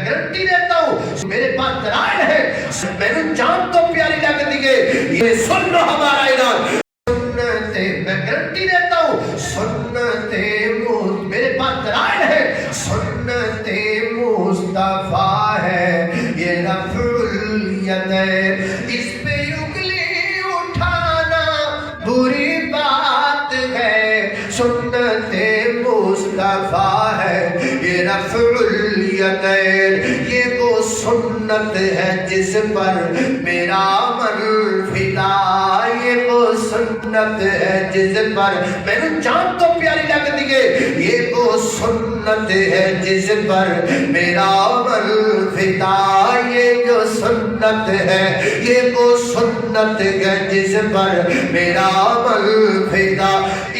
guarantee دیتا ہوں میرے پاس دلائل ہے، میرے جان تو پیاری لگتی ہے، یہ سن لو ہمارا اعلان، میں گارنٹی دیتا ہوں سنت میرے پاس دلائل ہے، سنت مصطفیٰ ہے یہ رفع الید ہے، اس پہ انگلی اٹھانا بری بات ہے، سنت مصطفیٰ ہے یہ رفع الید ہے، یہ وہ سنت ہے جس پر میرا عمل فدا، یہ وہ سنت ہے جس پر میرے جان تو پیاری لگتی ہے، یہ وہ سنت ہے جس پر میرا عمل فدا، یہ جو سنت ہے یہ وہ سنت ہے جس پر میرا عمل فدا،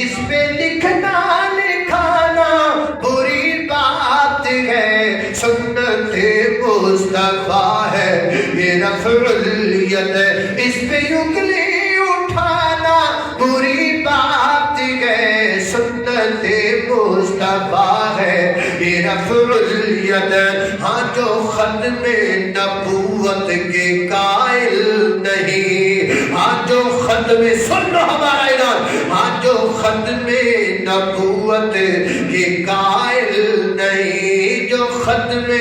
اس پہ لکھنا لکھانا بری بات ہے، سنت مصطفیٰ ہے یہ رفع الید ہے، اس پہ انگلی اٹھانا بری بات ہے، سنت مصطفیٰ ہے یہ رفع الید ہے، ہاں جو ختم نبوت کے قائل نہیں، ہاں جو ختم سن لو ہمارا اعلان، ہاں جو ختم نبوت کے قائل نہیں، جو ختم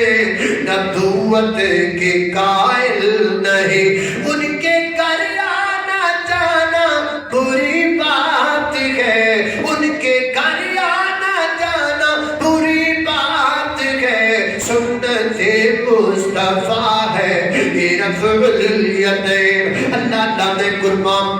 نبوت کے قائل نہیں، ان کے گھر آنا جانا بری بات ہے، ان کے گھر آنا جانا بری بات ہے، سنت مصطفیٰ ہے یہ رفع الید ہے، اللہ نے قربان